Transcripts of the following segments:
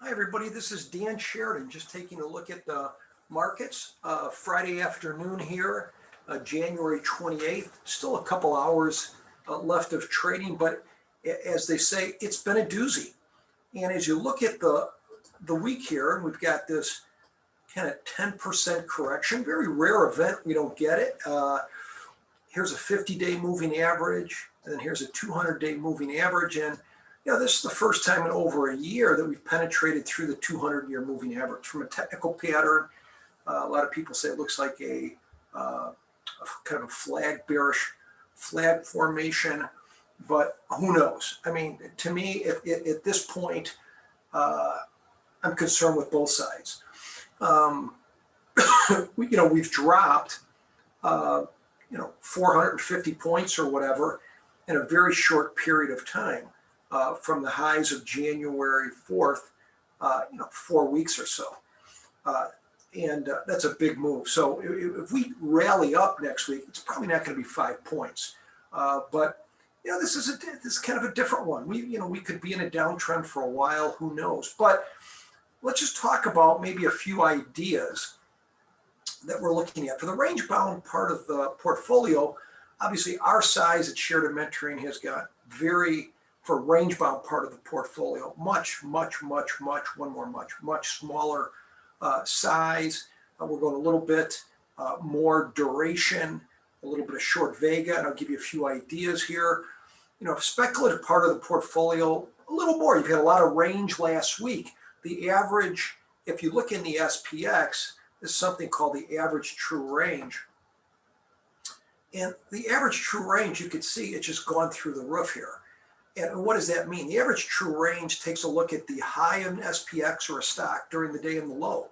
Hi, everybody. This is Dan Sheridan, just taking a look at the markets. Friday afternoon here, January 28th. Still a couple hours left of trading, but as they say, it's been a doozy. And as you look at the week here, and we've got this kind of 10% correction, very rare event. We don't get it. Here's a 50-day moving average, and then here's a 200-day moving average. And this is the first time in over a year that we've penetrated through the 200-year moving average. From a technical pattern, a lot of people say it looks like a kind of a bearish flag formation, but who knows? I mean, to me, at this point, I'm concerned with both sides. We've dropped, 450 points or whatever in a very short period of time. From the highs of January 4th, 4 weeks or so. And that's a big move. So if we rally up next week, it's probably not going to be 5 points. But this is kind of a different one. We could be in a downtrend for a while. Who knows? But let's just talk about maybe a few ideas that we're looking at. For the range-bound part of the portfolio, obviously our size at Sheridan Mentoring has got for range-bound part of the portfolio, much smaller size. We're going a little bit more duration, a little bit of short Vega, and I'll give you a few ideas here. Speculative part of the portfolio, a little more. You've had a lot of range last week. The average, if you look in the SPX, is something called the average true range. And the average true range, you can see it's just gone through the roof here. And what does that mean? The average true range takes a look at the high in SPX or a stock during the day and the low.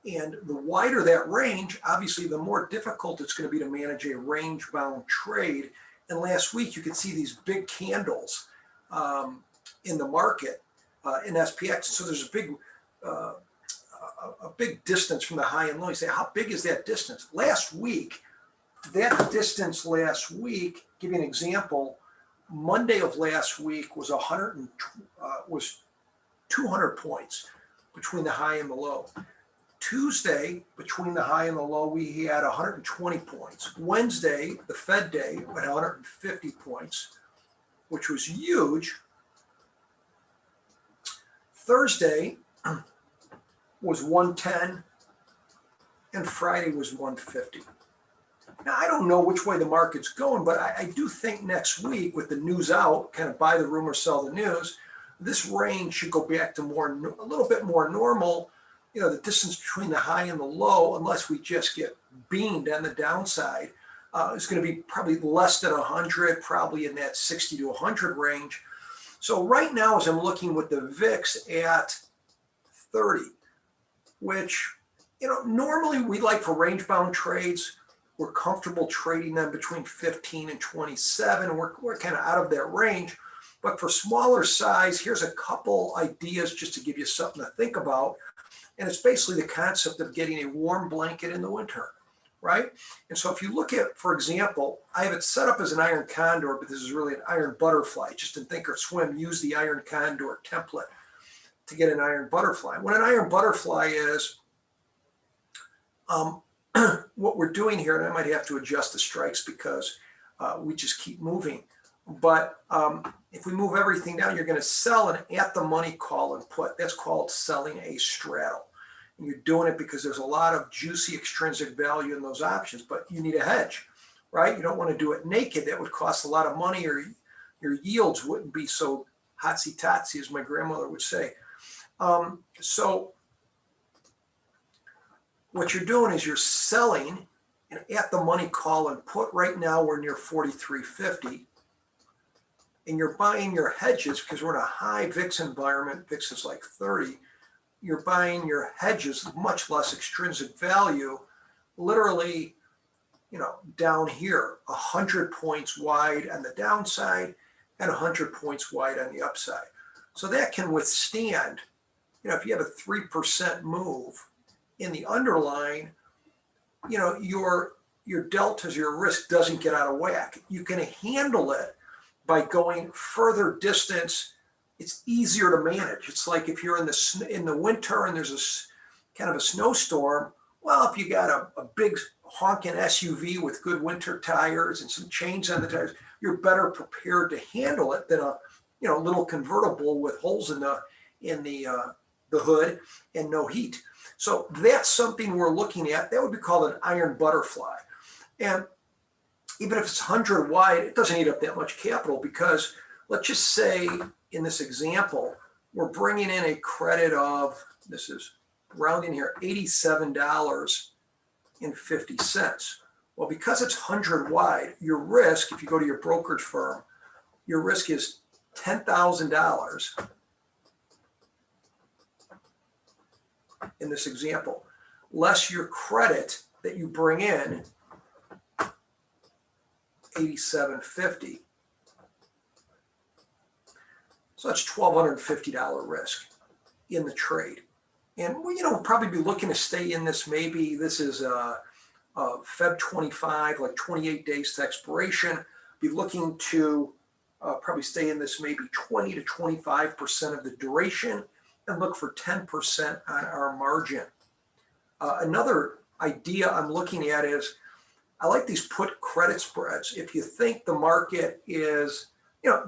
And the wider that range, obviously, the more difficult it's going to be to manage a range-bound trade. And last week, you could see these big candles in the market in SPX. So there's a big distance from the high and low. You say, how big is that distance? That distance last week, give you an example, Monday of last week was 200 points between the high and the low. Tuesday, between the high and the low, we had 120 points. Wednesday, the Fed day, went 150 points, which was huge. Thursday was 110, and Friday was 150. Now, I don't know which way the market's going, but I do think next week with the news out, kind of buy the rumor, sell the news, this range should go back to a little bit more normal. The distance between the high and the low, unless we just get beamed on the downside, is going to be probably less than 100, probably in that 60 to 100 range. So right now, as I'm looking with the VIX at 30, which, normally we like for range-bound trades, we're comfortable trading them between 15 and 27. We're kind of out of that range. But for smaller size, here's a couple ideas just to give you something to think about. And it's basically the concept of getting a warm blanket in the winter, right? And so if you look at, for example, I have it set up as an iron condor, but this is really an iron butterfly. Just in Thinkorswim, use the iron condor template to get an iron butterfly. What an iron butterfly is, what we're doing here, and I might have to adjust the strikes because we just keep moving. But if we move everything down, you're going to sell an at-the-money call and put. That's called selling a straddle. And you're doing it because there's a lot of juicy extrinsic value in those options, but you need a hedge, right? You don't want to do it naked. That would cost a lot of money, or your yields wouldn't be so hotsy-totsy, as my grandmother would say. So what you're doing is you're selling an at-the-money call and put. Right now, we're near 43.50. And you're buying your hedges because we're in a high VIX environment. VIX is like 30. You're buying your hedges, much less extrinsic value, literally, down here, 100 points wide on the downside and 100 points wide on the upside. So that can withstand, if you have a 3% move in the underlying, your deltas, your risk doesn't get out of whack. You can handle it by going further distance it's easier to manage. It's like if you're in the winter and there's a kind of a snowstorm. Well, if you got a big honking SUV with good winter tires and some chains on the tires, you're better prepared to handle it than a little convertible with holes in the hood and no heat. So that's something we're looking at. That would be called an iron butterfly. And even if it's 100 wide, it doesn't eat up that much capital, because let's just say in this example, we're bringing in a credit of, this is rounding here, $87.50. Well, because it's 100 wide, your risk, if you go to your brokerage firm, your risk is $10,000 in this example, less your credit that you bring in, $87.50. So that's $1,250 risk in the trade. And we'll probably be looking to stay in this. Maybe this is Feb 25, like 28 days to expiration. Be looking to probably stay in this maybe 20 to 25% of the duration, and look for 10% on our margin. Another idea I'm looking at is, I like these put credit spreads. If you think the market is,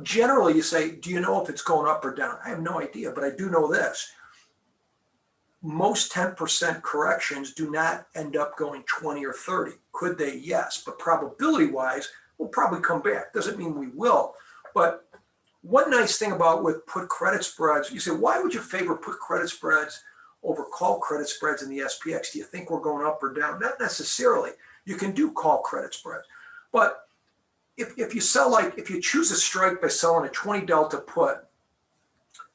generally you say, do you know if it's going up or down? I have no idea, but I do know this. Most 10% corrections do not end up going 20 or 30. Could they? Yes, but probability-wise, we'll probably come back. Doesn't mean we will. But one nice thing about with put credit spreads, you say, why would you favor put credit spreads over call credit spreads in the SPX? Do you think we're going up or down? Not necessarily. You can do call credit spreads. But if you sell, if you choose a strike by selling a 20 delta put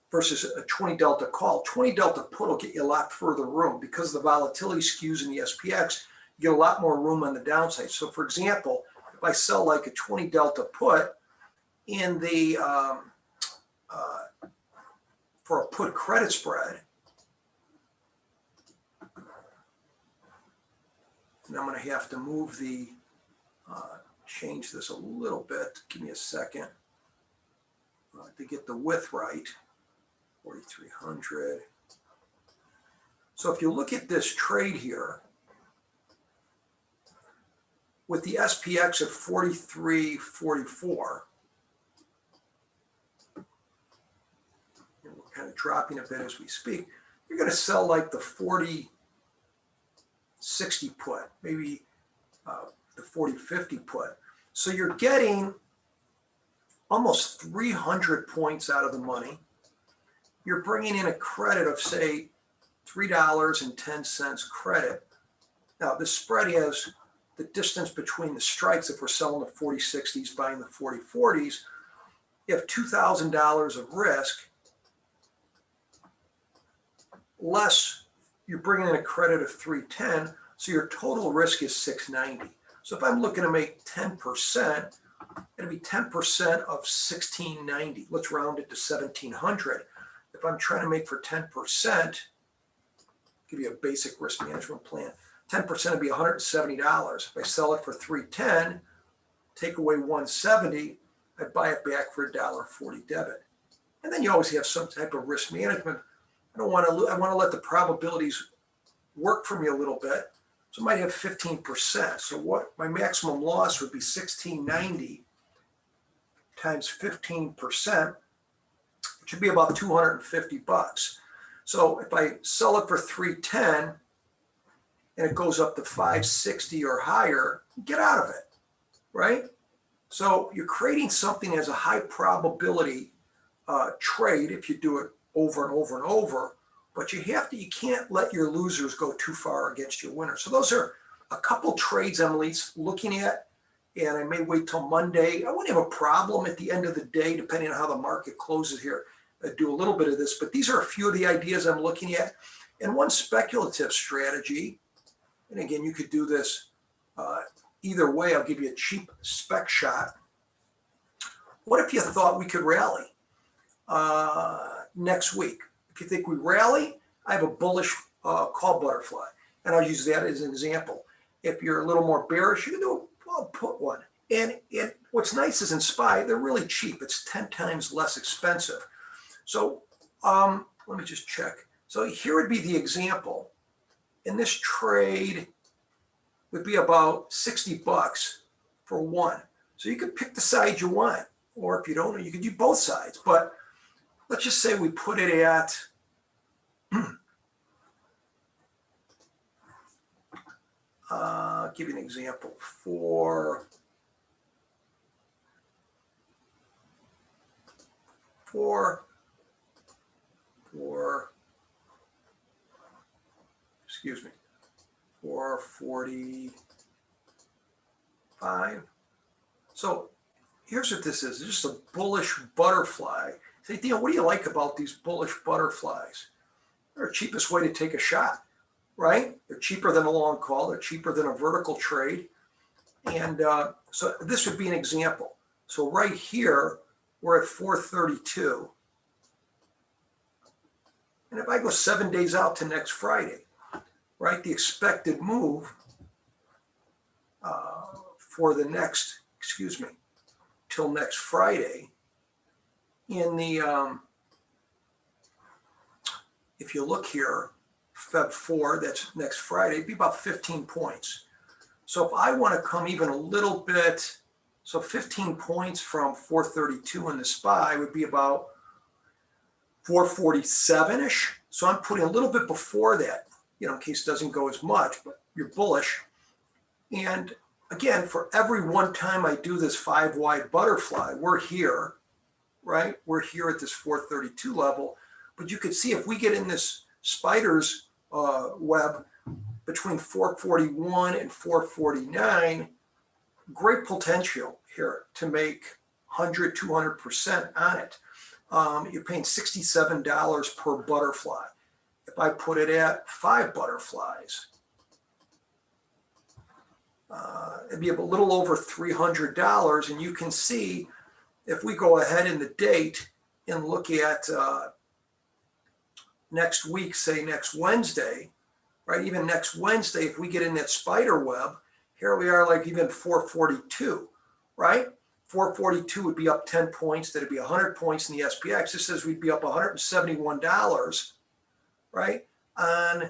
versus a 20 delta call, 20 delta put will get you a lot further room, because the volatility skews in the SPX. You get a lot more room on the downside. So for example, if I sell like a 20 delta put in the for a put credit spread, and I'm going to have to move the change this a little bit. Give me a second to get the width right. 4,300. So if you look at this trade here, with the SPX at 43.44, and we're kind of dropping a bit as we speak, you're going to sell like the 40.60 put, maybe the 40.50 put. So you're getting almost 300 points out of the money. You're bringing in a credit of, say, $3.10 credit. Now, the spread has the distance between the strikes. If we're selling the 40.60s, buying the 40.40s, you have $2,000 of risk, less you're bringing in a credit of $3.10, so your total risk is $6.90. So if I'm looking to make 10%, it'll be 10% of $16.90. Let's round it to $1,700. If I'm trying to make for 10%, give you a basic risk management plan, 10% would be $170. If I sell it for $3.10, take away $170, I buy it back for $1.40 debit. And then you always have some type of risk management. I want to let the probabilities work for me a little bit. So I might have 15%. So what my maximum loss would be $16.90 times 15%, which would be about $250. So if I sell it for $3.10 and it goes up to $5.60 or higher, get out of it, right? So you're creating something as a high probability trade if you do it over and over and over, but you can't let your losers go too far against your winners. So those are a couple trades I'm at least looking at, and I may wait till Monday. I won't have a problem at the end of the day, depending on how the market closes here. I do a little bit of this, but these are a few of the ideas I'm looking at. And one speculative strategy, and again, you could do this either way. I'll give you a cheap spec shot. What if you thought we could rally next week? If you think we rally, I have a bullish call butterfly, and I'll use that as an example. If you're a little more bearish, you can do a put one. And what's nice is in SPY, they're really cheap. It's 10 times less expensive. So let me just check. So here would be the example. In this trade would be about 60 bucks for one. So you could pick the side you want, or if you don't, you could do both sides. But let's just say we put it at I'll give you an example for excuse me, 445. So here's what this is. It's just a bullish butterfly. Say, Theo, what do you like about these bullish butterflies? They're the cheapest way to take a shot, right? They're cheaper than a long call. They're cheaper than a vertical trade. And so this would be an example. So right here, we're at 432. And if I go 7 days out to next Friday, right, the expected move for the next, till next Friday, in the, if you look here, Feb 4, that's next Friday, it'd be about 15 points. So if I want to come even a little bit, so 15 points from 432 in the SPY would be about 447-ish. So I'm putting a little bit before that, in case it doesn't go as much, but you're bullish. And again, for every one time I do this 5-wide butterfly, we're here, right? We're here at this 432 level. But you could see if we get in this spider's web between 441 and 449, great potential here to make 100, 200% on it. You're paying $67 per butterfly. If I put it at 5 butterflies, it'd be a little over $300. And you can see if we go ahead in the date and look at next week, say next Wednesday, right? Even next Wednesday, if we get in that spider web, here we are like even 442, right? 442 would be up 10 points. That'd be 100 points in the SPX. This says we'd be up $171, right? On,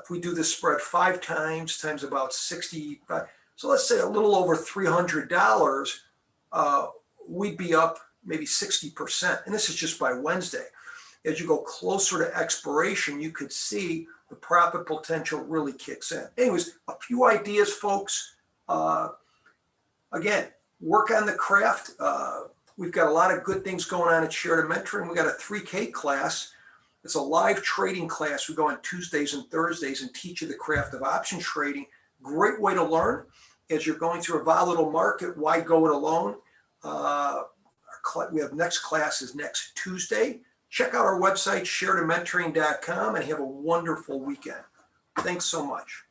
if we do this spread 5 times about 65. So let's say a little over $300, we'd be up maybe 60%. And this is just by Wednesday. As you go closer to expiration, you could see the profit potential really kicks in. Anyways, a few ideas, folks. Again, work on the craft. We've got a lot of good things going on at Sheridan Mentoring. We got a 3K class. It's a live trading class. We go on Tuesdays and Thursdays and teach you the craft of option trading. Great way to learn as you're going through a volatile market. Why go it alone? We have next class is next Tuesday. Check out our website, SheridanMentoring.com, and have a wonderful weekend. Thanks so much.